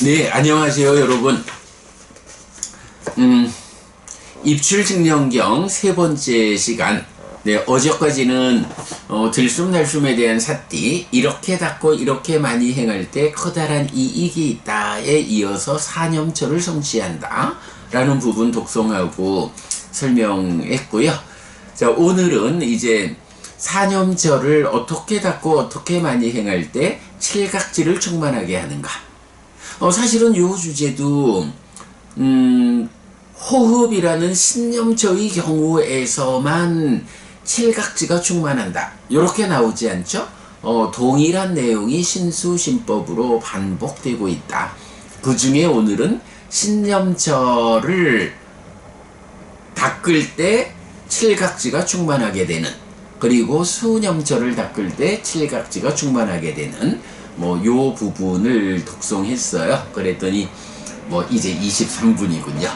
네, 안녕하세요, 여러분. 입출직령경 세 번째 시간. 네, 어제까지는 들숨날숨에 대한 삿띠, 이렇게 닦고 이렇게 많이 행할 때 커다란 이익이 있다에 이어서 사념처를 성취한다 라는 부분 독송하고 설명했고요. 자, 오늘은 이제 사념처를 어떻게 닦고 어떻게 많이 행할 때 칠각지를 충만하게 하는가. 사실은 요 주제도 호흡이라는 신념처의 경우에서만 칠각지가 충만한다 이렇게 나오지 않죠? 동일한 내용이 신수신법으로 반복되고 있다. 그 중에 오늘은 신념처를 닦을 때 칠각지가 충만하게 되는, 그리고 수념처를 닦을 때 칠각지가 충만하게 되는 요 부분을 독송했어요. 그랬더니 이제 23분이군요.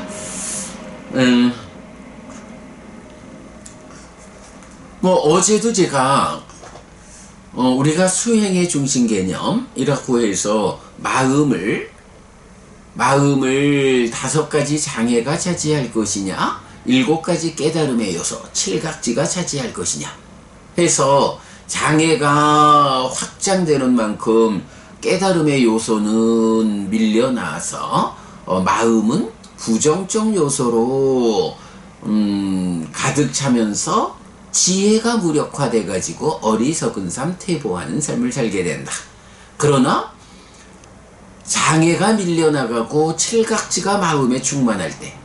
어제도 제가 우리가 수행의 중심 개념이라고 해서 마음을 5가지 장애가 차지할 것이냐, 7가지 깨달음의 요소, 칠각지가 차지할 것이냐 해서 장애가 확장되는 만큼 깨달음의 요소는 밀려나서 마음은 부정적 요소로 가득 차면서 지혜가 무력화돼 가지고 어리석은 삶, 퇴보하는 삶을 살게 된다. 그러나 장애가 밀려나가고 칠각지가 마음에 충만할 때,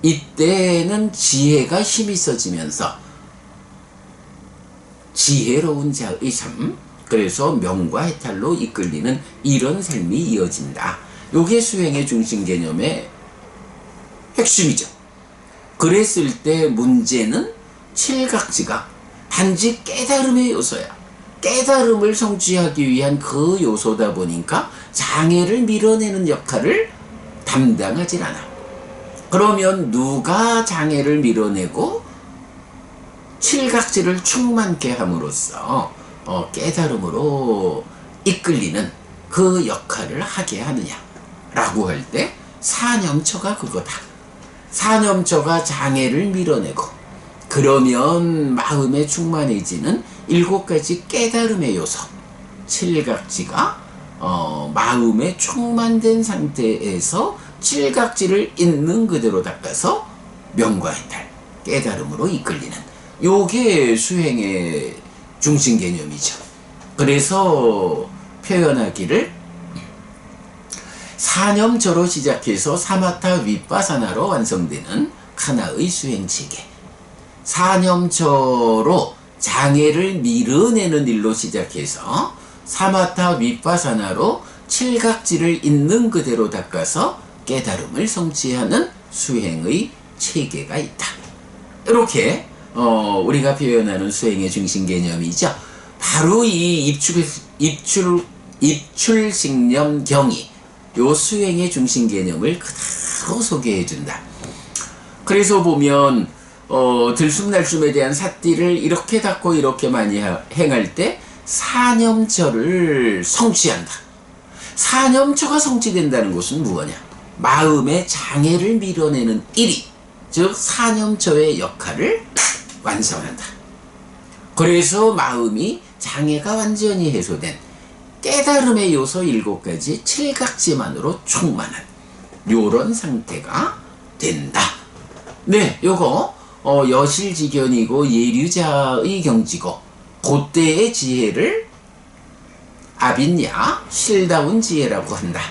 이때는 지혜가 힘이 있어지면서 지혜로운 자의 삶, 그래서 명과 해탈로 이끌리는 이런 삶이 이어진다. 요게 수행의 중심 개념의 핵심이죠. 그랬을 때 문제는 칠각지가 단지 깨달음의 요소야. 깨달음을 성취하기 위한 그 요소다 보니까 장애를 밀어내는 역할을 담당하질 않아. 그러면 누가 장애를 밀어내고 칠각지를 충만케 함으로써 깨달음으로 이끌리는 그 역할을 하게 하느냐 라고 할 때 사념처가 그거다. 사념처가 장애를 밀어내고, 그러면 마음에 충만해지는 7가지 깨달음의 요소, 칠각지가 마음에 충만된 상태에서 칠각지를 있는 그대로 닦아서 명과 해탈, 깨달음으로 이끌리는, 요게 수행의 중심 개념이죠. 그래서 표현하기를 사념처로 시작해서 사마타 윗바사나로 완성되는 하나의 수행 체계. 사념처로 장애를 밀어내는 일로 시작해서 사마타 윗바사나로 칠각지를 있는 그대로 닦아서 깨달음을 성취하는 수행의 체계가 있다. 이렇게 우리가 표현하는 수행의 중심 개념이죠. 바로 이 입출식념경이 요 수행의 중심 개념을 그대로 소개해 준다. 그래서 보면 들숨날숨에 대한 삿띠를 이렇게 닦고 이렇게 많이 행할 때 사념처를 성취한다. 사념처가 성취된다는 것은 무엇이냐? 마음의 장애를 밀어내는 일이, 즉 사념처의 역할을 완성한다. 그래서 마음이 장애가 완전히 해소된 깨달음의 요소 7가지 칠각지만으로 충만한 요런 상태가 된다. 네, 요거 여실지견이고 예류자의 경지고, 그때의 지혜를 아빈야, 실다운 지혜라고 한다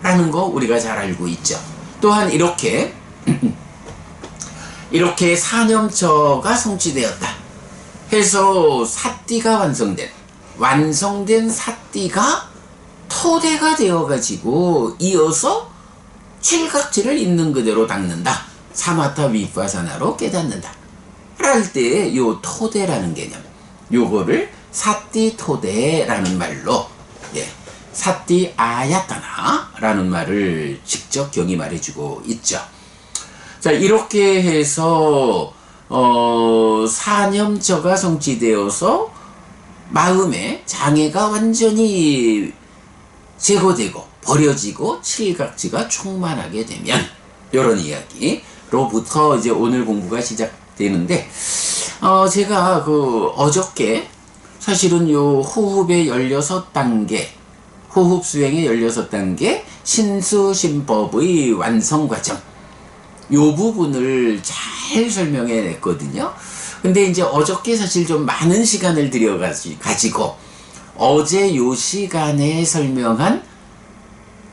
라는 거 우리가 잘 알고 있죠. 또한 이렇게 사념처가 성취되었다 해서 삿띠가 완성된 삿띠가 토대가 되어가지고 이어서 칠각지를 있는 그대로 닦는다. 사마타 윗바사나로 깨닫는다 할 때 요 토대라는 개념, 요거를 삿띠 토대라는 말로, 삿띠 아야타나 라는 말을 직접 경이 말해주고 있죠. 자, 이렇게 해서 사념처가 성취되어서 마음의 장애가 완전히 제거되고 버려지고 칠각지가 충만하게 되면, 이런 이야기로부터 이제 오늘 공부가 시작되는데, 제가 어저께 사실은 요 호흡의 16단계, 호흡 수행의 16단계 신수신법의 완성 과정, 요 부분을 잘 설명해 냈거든요. 근데 이제 어저께 사실 좀 많은 시간을 들여가지고 어제 요 시간에 설명한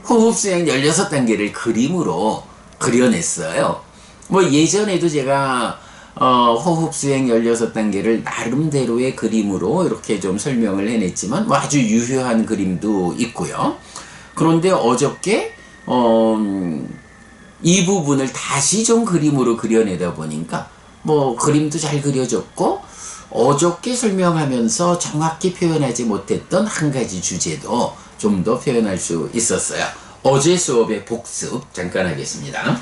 호흡 수행 16단계를 그림으로 그려냈어요. 뭐 예전에도 제가 호흡 수행 16단계를 나름대로의 그림으로 이렇게 좀 설명을 해냈지만 뭐 아주 유효한 그림도 있고요. 그런데 어저께 이 부분을 다시 좀 그림으로 그려내다 보니까 뭐 그림도 잘 그려졌고, 어저께 설명하면서 정확히 표현하지 못했던 한 가지 주제도 좀 더 표현할 수 있었어요. 어제 수업의 복습 잠깐 하겠습니다.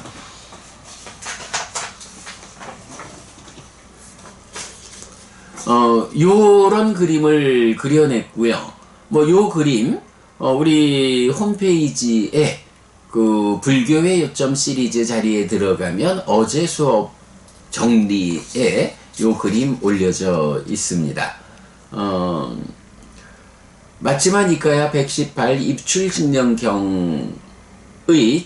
요런 그림을 그려냈고요. 뭐 요 그림 우리 홈페이지에 그 불교의 요점 시리즈 자리에 들어가면 어제 수업 정리에 요 그림 올려져 있습니다. 맞지만 이까야 118 입출직령경의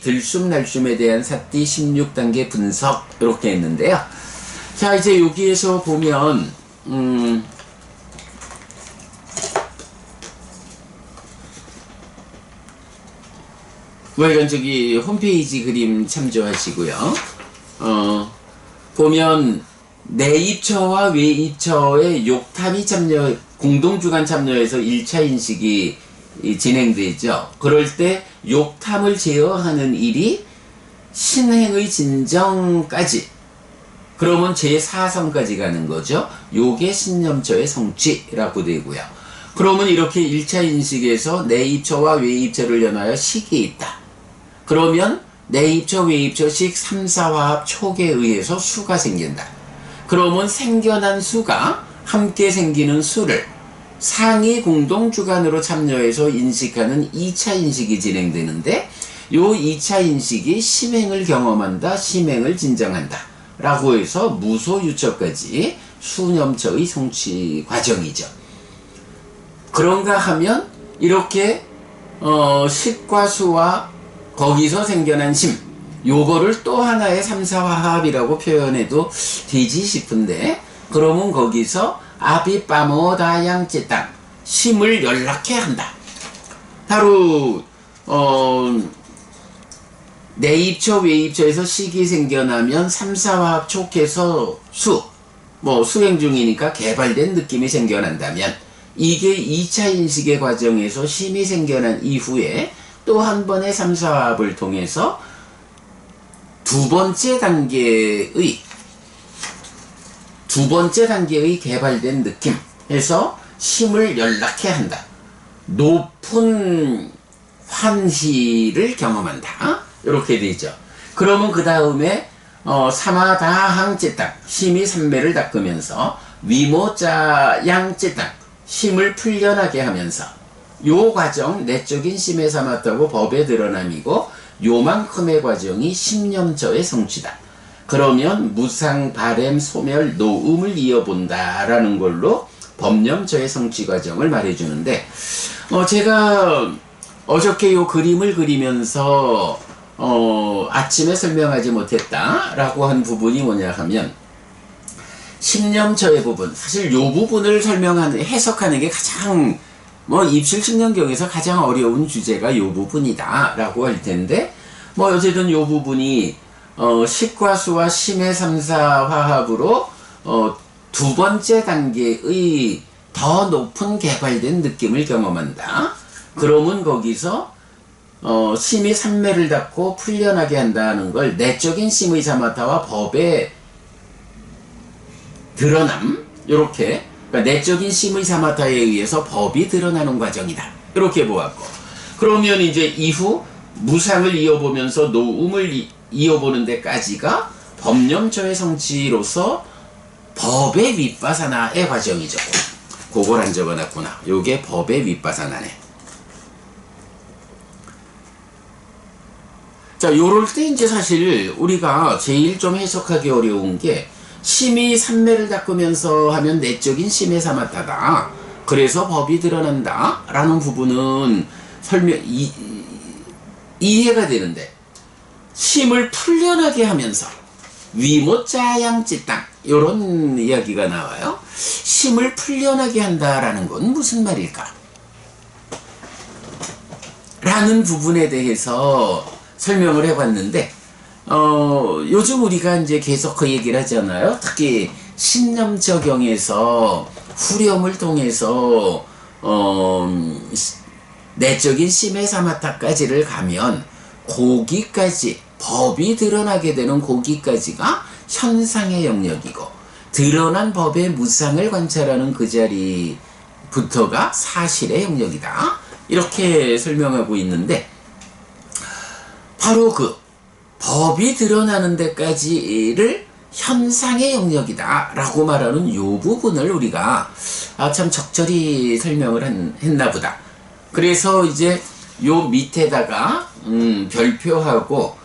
들숨날숨에 대한 사띠 16단계 분석, 이렇게 했는데요. 자, 이제 여기에서 보면 뭐 이건 저기 홈페이지 그림 참조하시고요. 보면 내입처와 외입처의 욕탐이 참여, 공동주관 참여해서 1차 인식이 진행되죠. 그럴 때 욕탐을 제어하는 일이 신행의 진정까지, 그러면 제4성까지 가는 거죠. 요게 신념처의 성취라고 되고요. 그러면 이렇게 1차 인식에서 내입처와 외입처를 연하여 식이 있다. 그러면 내입처, 외입처식 3, 4화합 촉에 의해서 수가 생긴다. 그러면 생겨난 수가 함께 생기는 수를 상위 공동주관으로 참여해서 인식하는 2차 인식이 진행되는데, 요 2차 인식이 심행을 경험한다, 심행을 진정한다 라고 해서 무소유처까지 수념처의 성취 과정이죠. 그런가 하면 이렇게 식과 수와 거기서 생겨난 심, 요거를 또 하나의 3, 4화합이라고 표현해도 되지 싶은데, 그러면 거기서 아비빠모다양제땅 심을 연락해 한다. 바로 내입처 외입처에서 식이 생겨나면 3, 4화합 촉해서 뭐 수행 중이니까 개발된 느낌이 생겨난다면, 이게 2차 인식의 과정에서 심이 생겨난 이후에 또 한 번의 3, 4화합을 통해서 두 번째 단계의 개발된 느낌 해서 심을 연락해 한다. 높은 환희를 경험한다. 이렇게 되죠. 그러면 그 다음에 사마다항제땅 심이 삼매를 닦으면서 위모자양제땅 심을 풀려나게 하면서, 요 과정 내적인 심의 사마타고 법의 드러남이고, 요만큼의 과정이 심념처의 성취다. 그러면 무상, 바램, 소멸, 노음을 이어본다 라는 걸로 법념처의 성취 과정을 말해주는데, 제가 어저께 요 그림을 그리면서 아침에 설명하지 못했다 라고 한 부분이 뭐냐 하면, 심념처의 부분, 사실 요 부분을 해석하는 게 가장 입실측량경에서 가장 어려운 주제가 요 부분이다 라고 할 텐데, 뭐 어쨌든 요 부분이 식과 수와 심의 3, 4화합으로 두 번째 단계의 더 높은 개발된 느낌을 경험한다. 그러면 거기서 심이 삼매를 닫고 풀려나게 한다는 걸 내적인 심의 사마타와 법의 드러남, 요렇게, 그러니까 내적인 심의 사마타에 의해서 법이 드러나는 과정이다. 이렇게 보았고, 그러면 이제 이후 무상을 이어보면서 노음을 이어보는 데까지가 법념처의 성취로서 법의 윗바사나의 과정이죠. 그걸 안 적어놨구나. 요게 법의 윗바사나네. 자, 요럴 때 이제 사실 우리가 제일 좀 해석하기 어려운 게 심이 삼매를 닦으면서 하면 내적인 심의 사마타다. 그래서 법이 드러난다. 라는 부분은 이해가 되는데, 심을 풀려나게 하면서 위모짜양찌땅 요런 이야기가 나와요. 심을 풀려나게 한다라는 건 무슨 말일까? 라는 부분에 대해서 설명을 해봤는데, 요즘 우리가 이제 계속 그 얘기를 하잖아요. 특히 신념적용에서 후렴을 통해서 내적인 심의 사마타까지를 가면 고기까지, 법이 드러나게 되는 고기까지가 현상의 영역이고, 드러난 법의 무상을 관찰하는 그 자리부터가 사실의 영역이다. 이렇게 설명하고 있는데, 바로 그 법이 드러나는 데까지를 현상의 영역이다 라고 말하는 요 부분을 우리가 참 적절히 설명을 했나 보다. 그래서 이제 요 밑에다가 별표하고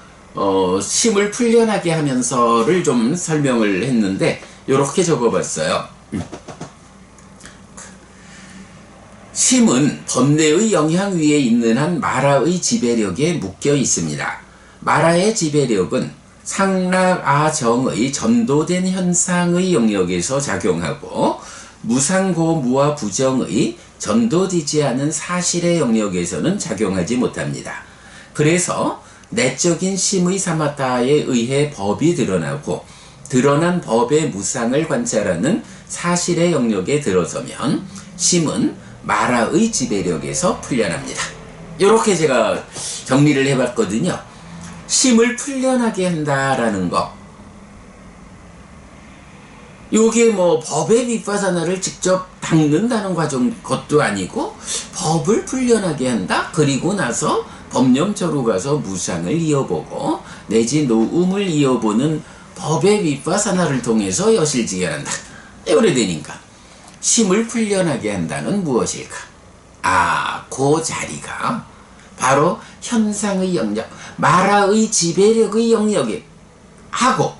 심을 풀려나게 하면서를 좀 설명을 했는데, 요렇게 적어봤어요. 심은 번뇌의 영향 위에 있는 한 마라의 지배력에 묶여 있습니다. 마라의 지배력은 상락아정의 전도된 현상의 영역에서 작용하고, 무상고무와 부정의 전도되지 않은 사실의 영역에서는 작용하지 못합니다. 그래서 내적인 심의 사마타에 의해 법이 드러나고, 드러난 법의 무상을 관찰하는 사실의 영역에 들어서면 심은 마라의 지배력에서 풀려납니다. 이렇게 제가 정리를 해봤거든요. 심을 풀려나게 한다라는 거, 요게 뭐 법의 윗바사나를 직접 닦는다는 것도 아니고, 법을 풀려나게 한다. 그리고 나서 법념처로 가서 무상을 이어보고 내지 노음을 이어보는 법의 윗바사나를 통해서 여실지결한다. 이래 되니까 심을 풀려나게 한다는 무엇일까? 그 자리가 바로 현상의 영역, 마라의 지배력의 영역에 하고,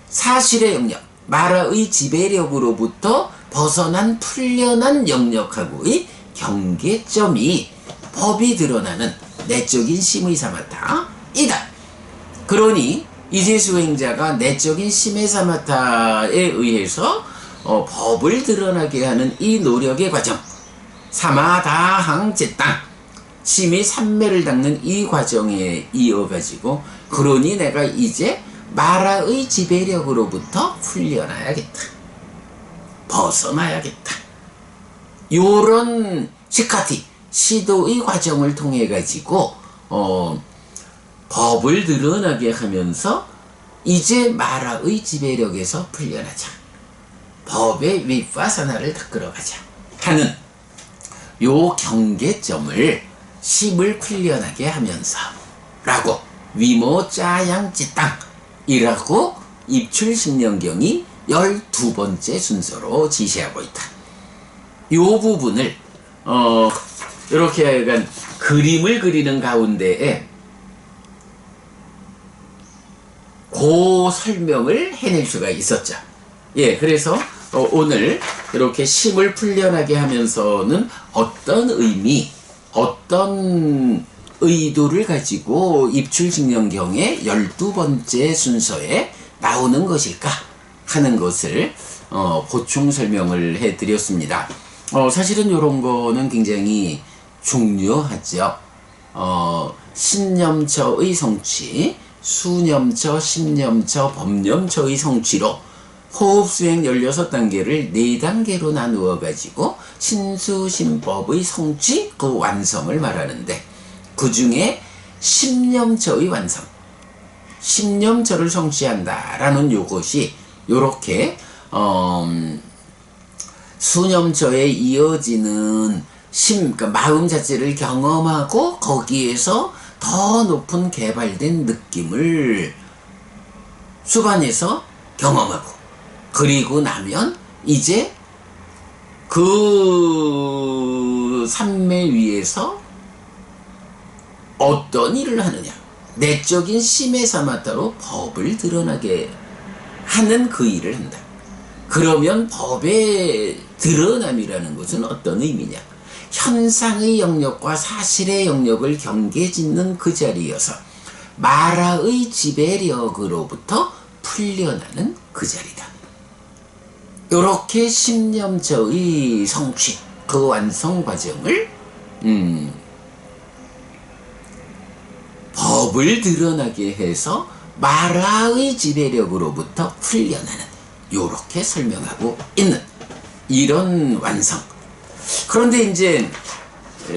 사실의 영역, 마라의 지배력으로부터 벗어난 풀려난 영역하고의 경계점이 법이 드러나는 내적인 심의 사마타이다. 그러니 이제 수행자가 내적인 심의 사마타에 의해서 법을 드러나게 하는 이 노력의 과정, 사마다항제땅, 심이 삼매를 닦는 이 과정에 이어가지고, 그러니 내가 이제 마라의 지배력으로부터 풀려나야겠다, 벗어나야겠다, 요런 시카티, 시도의 과정을 통해 가지고 법을 드러나게 하면서 이제 마라의 지배력에서 풀려나자, 법의 윗바사나를 닦으러 가자 하는 요 경계점을 심을 풀려나게 하면서 라고 위모짜양찌땅 이라고 입출신령경이 12번째 순서로 지시하고 있다. 요 부분을 이렇게 약간 그림을 그리는 가운데에 그 설명을 해낼 수가 있었죠. 예, 그래서 오늘 이렇게 심을 풀려나게 하면서는 어떤 의미, 어떤 의도를 가지고 입출직령경의 12번째 순서에 나오는 것일까 하는 것을 보충 설명을 해드렸습니다. 사실은 이런 거는 굉장히 중요하죠. 신념처의 성취, 수념처, 신념처, 법념처의 성취로 호흡수행 16단계를 4단계로 나누어 가지고 신수신법의 성취, 그 완성을 말하는데, 그 중에 신념처의 완성, 신념처를 성취한다라는 요것이 요렇게 수념처에 이어지는 그러니까 마음 자체를 경험하고 거기에서 더 높은 개발된 느낌을 수반해서 경험하고, 그리고 나면 이제 그 산매 위에서 어떤 일을 하느냐, 내적인 심의 사마타로 법을 드러나게 하는 그 일을 한다. 그러면 법의 드러남이라는 것은 어떤 의미냐? 현상의 영역과 사실의 영역을 경계짓는 그 자리여서 마라의 지배력으로부터 풀려나는 그 자리다. 요렇게 십념처의 성취, 그 완성 과정을 법을 드러나게 해서 마라의 지배력으로부터 풀려나는, 요렇게 설명하고 있는 이런 완성. 그런데 이제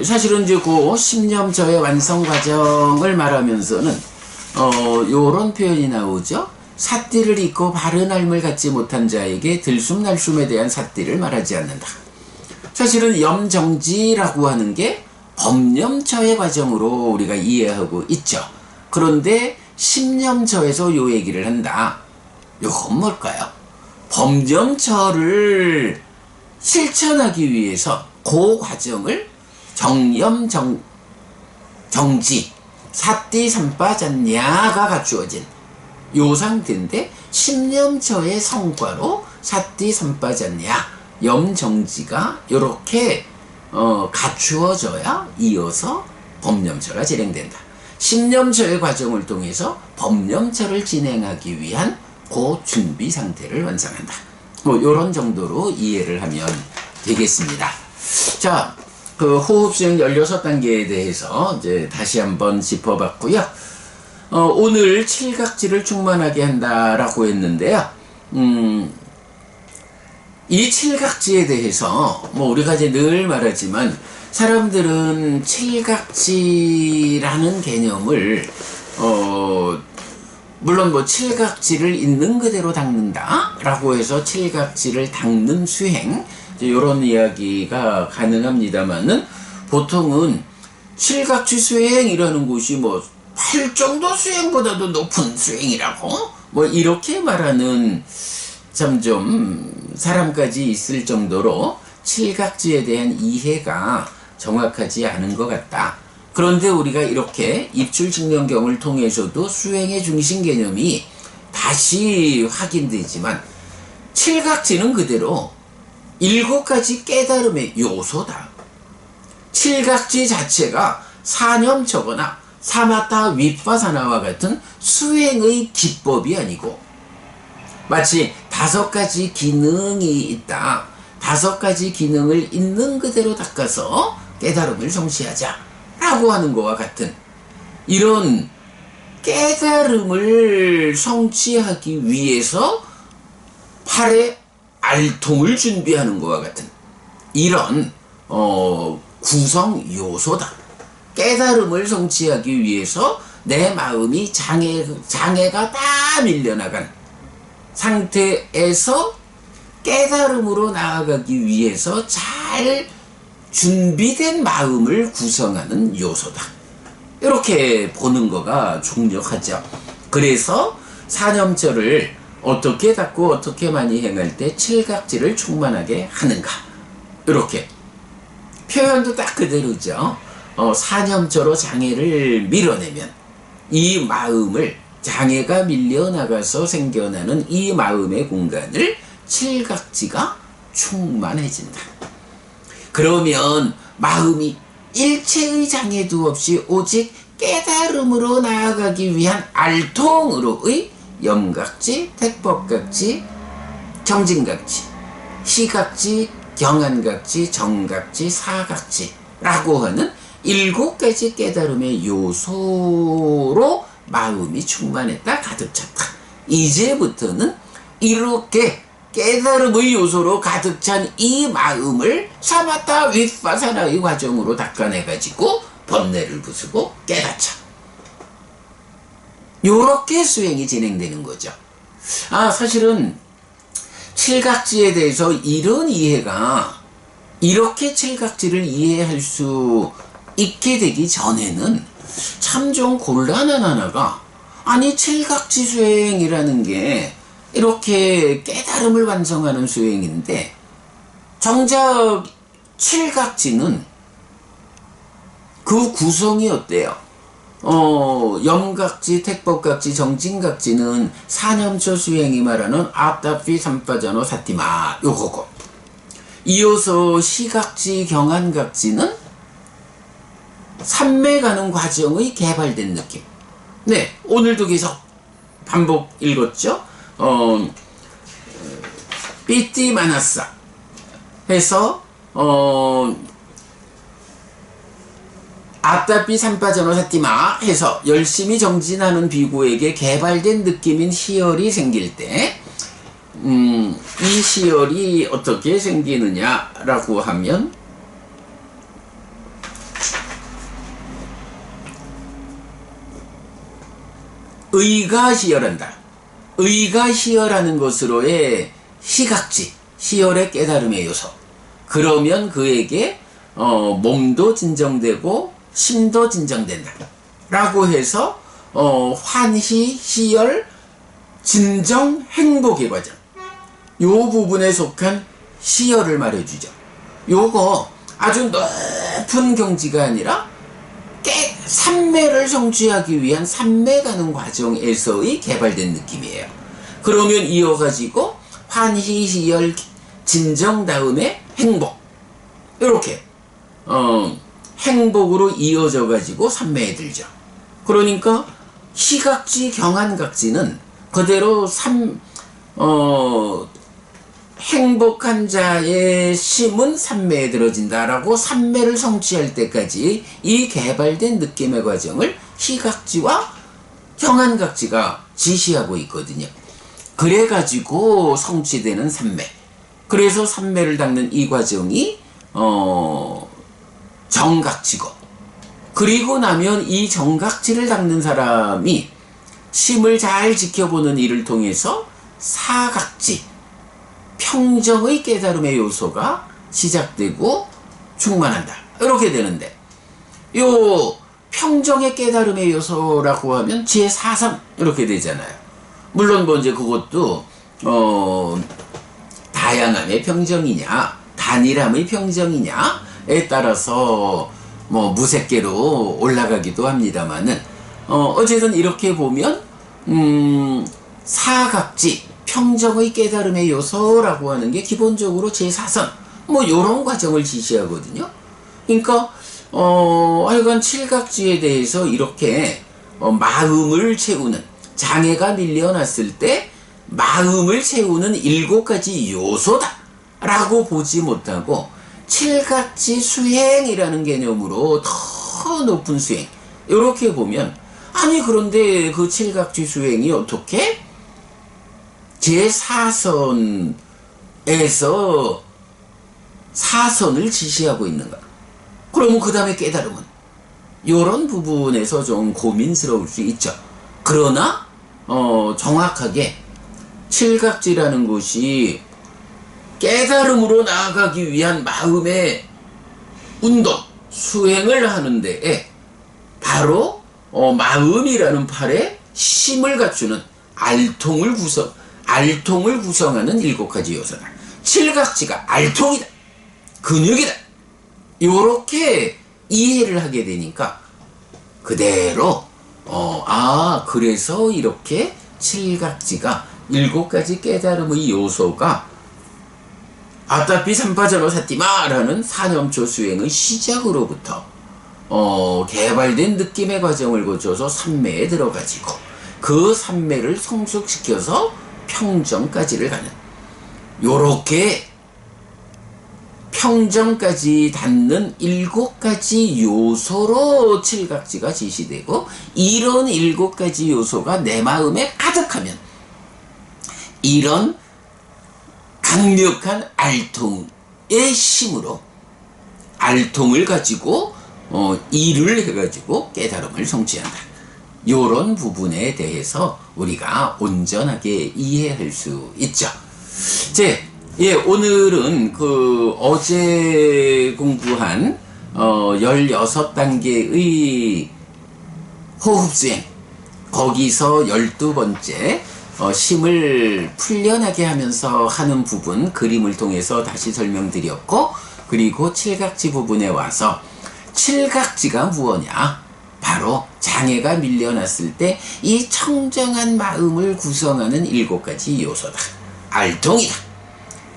사실은 이제 그 십념처의 완성 과정을 말하면서는 요런 표현이 나오죠. 삿띠를 잊고 바른 삶을 갖지 못한 자에게 들숨날숨에 대한 삿띠를 말하지 않는다. 사실은 염정지라고 하는 게 법념처의 과정으로 우리가 이해하고 있죠. 그런데 십념처에서 요 얘기를 한다. 요건 뭘까요? 법념처를 실천하기 위해서 그 과정을 정지, 삿띠 삼빠졌냐가 갖추어진 요 상태인데, 십념처의 성과로 삿띠 삼빠졌냐, 염정지가 요렇게 갖추어져야 이어서 법념처가 진행된다. 십념처의 과정을 통해서 법념처를 진행하기 위한 그 준비 상태를 완성한다. 뭐 요런 정도로 이해를 하면 되겠습니다. 자, 그 호흡수행 16단계에 대해서 이제 다시 한번 짚어봤고요. 오늘 칠각지를 충만하게 한다라고 했는데요. 이 칠각지에 대해서 뭐 우리가 이제 늘 말하지만, 사람들은 칠각지라는 개념을 물론 뭐 칠각지를 있는 그대로 닦는다 라고 해서 칠각지를 닦는 수행, 이런 이야기가 가능합니다만은, 보통은 칠각지 수행이라는 것이 뭐 팔정도 수행보다도 높은 수행이라고 뭐 이렇게 말하는 참 좀 사람까지 있을 정도로 칠각지에 대한 이해가 정확하지 않은 것 같다. 그런데 우리가 이렇게 입출직명경을 통해서도 수행의 중심 개념이 다시 확인되지만, 칠각지는 그대로 7가지 깨달음의 요소다. 칠각지 자체가 사념처거나 사마타 윗바사나와 같은 수행의 기법이 아니고, 마치 5가지 기능이 있다. 5가지 기능을 있는 그대로 닦아서 깨달음을 성취하자 라고 하는 것과 같은, 이런 깨달음을 성취하기 위해서 팔에 알통을 준비하는 것과 같은 이런 구성 요소다. 깨달음을 성취하기 위해서 내 마음이 장애가 다 밀려나간 상태에서 깨달음으로 나아가기 위해서 잘 준비된 마음을 구성하는 요소다. 이렇게 보는 거가 중요하죠. 그래서 사념처를 어떻게 닦고 어떻게 많이 행할 때 칠각지를 충만하게 하는가, 이렇게 표현도 딱 그대로죠. 사념처로 장애를 밀어내면 이 마음을, 장애가 밀려나가서 생겨나는 이 마음의 공간을 칠각지가 충만해진다. 그러면 마음이 일체의 장애도 없이 오직 깨달음으로 나아가기 위한 알통으로의 염각지, 택법각지, 정진각지, 시각지, 경안각지, 정각지, 사각지라고 하는 7가지 깨달음의 요소로 마음이 충만했다, 가득 찼다. 이제부터는 이렇게 깨달음의 요소로 가득 찬 이 마음을 사마타 윗바사나의 과정으로 닦아내가지고 번뇌를 부수고 깨닫자. 요렇게 수행이 진행되는 거죠. 사실은 칠각지에 대해서 이런 이해가, 이렇게 칠각지를 이해할 수 있게 되기 전에는 참 좀 곤란한 하나가, 아니 칠각지 수행이라는 게 이렇게 깨달음을 완성하는 수행인데, 정작 칠각지는 그 구성이 어때요? 염각지, 택법각지, 정진각지는 사념초 수행이 말하는 아따피 삼파전어 사티마 요거고, 이어서 시각지, 경안각지는 삼매 가는 과정의 개발된 느낌. 네, 오늘도 계속 반복 읽었죠. 삐띠 마나싸 해서 아따삐 삼파전어 사티마 해서 열심히 정진하는 비구에게 개발된 느낌인 시열이 생길 때, 이 시열이 어떻게 생기느냐라고 하면, 의가 시열한다. 의가 시열하는 것으로의 시각지, 시열의 깨달음의 요소. 그러면 그에게 몸도 진정되고 심도 진정된다 라고 해서 환희, 시열, 진정, 행복의 과정, 요 부분에 속한 시열을 말해주죠. 요거 아주 높은 경지가 아니라 삼매를 성취하기 위한 삼매 가는 과정에서의 개발된 느낌이에요. 그러면 이어가지고 환희, 시열, 진정 다음에 행복, 이렇게 행복으로 이어져 가지고 삼매에 들죠. 그러니까 시각지, 경안각지는 그대로 행복한 자의 심은 삼매에 들어진다라고 삼매를 성취할 때까지 이 개발된 느낌의 과정을 시각지와 경안각지가 지시하고 있거든요. 그래가지고 성취되는 삼매. 그래서 삼매를 닦는 이 과정이 정각지고, 그리고 나면 이 정각지를 닦는 사람이 심을 잘 지켜보는 일을 통해서 사각지, 평정의 깨달음의 요소가 시작되고 충만한다, 이렇게 되는데, 요 평정의 깨달음의 요소라고 하면 제4선 이렇게 되잖아요. 물론 뭐 이제 그것도 다양함의 평정이냐 단일함의 평정이냐에 따라서 뭐 무색계로 올라가기도 합니다만은, 어쨌든 이렇게 보면 사각지, 평정의 깨달음의 요소라고 하는 게 기본적으로 제4선 뭐 요런 과정을 지시하거든요. 그러니까 하여간 칠각지에 대해서 이렇게 마음을 채우는, 장애가 밀려났을 때 마음을 채우는 7가지 요소다 라고 보지 못하고 칠각지 수행이라는 개념으로 더 높은 수행, 이렇게 보면, 아니 그런데 그 칠각지 수행이 어떻게 제4선에서 4선을 지시하고 있는가? 그러면 그 다음에 깨달음은? 이런 부분에서 좀 고민스러울 수 있죠. 그러나 정확하게 칠각지라는 것이 깨달음으로 나아가기 위한 마음의 운동, 수행을 하는 데에 바로 마음이라는 팔에 심을 갖추는 알통을 구성하는 7가지 요소다. 칠각지가 알통이다, 근육이다, 요렇게 이해를 하게 되니까 그대로 그래서 이렇게 칠각지가 7가지 깨달음의 요소가 아따피 삼파전어 사티마라는 사념초 수행의 시작으로부터 개발된 느낌의 과정을 거쳐서 삼매에 들어가지고 그 삼매를 성숙시켜서 평정까지를 가는, 요렇게 평정까지 닿는 7가지 요소로 칠각지가 지시되고, 이런 7가지 요소가 내 마음에 가득하면 이런 강력한 알통의 심으로 알통을 가지고 일을 해가지고 깨달음을 성취한다. 요런 부분에 대해서 우리가 온전하게 이해할 수 있죠. 오늘은 그 어제 공부한 16단계의 호흡수행, 거기서 12번째 심을 풀려나게 하면서 하는 부분 그림을 통해서 다시 설명드렸고, 그리고 칠각지 부분에 와서 칠각지가 무엇냐, 바로 장애가 밀려났을 때 이 청정한 마음을 구성하는 7가지 요소다. 알통이다.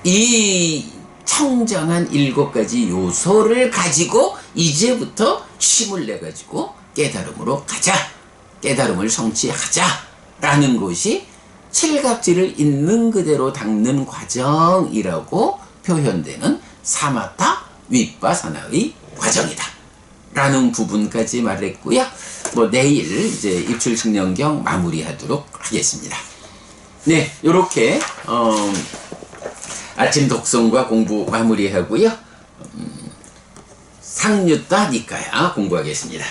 이 청정한 7가지 요소를 가지고 이제부터 힘을 내가지고 깨달음으로 가자. 깨달음을 성취하자. 라는 것이 칠갑지를 있는 그대로 닦는 과정이라고 표현되는 사마타 윗바사나의 과정이다. 라는 부분까지 말했고요. 뭐 내일 이제 입출승령경 마무리하도록 하겠습니다. 네, 요렇게 아침 독성과 공부 마무리하고요. 상유타 니까야 공부하겠습니다.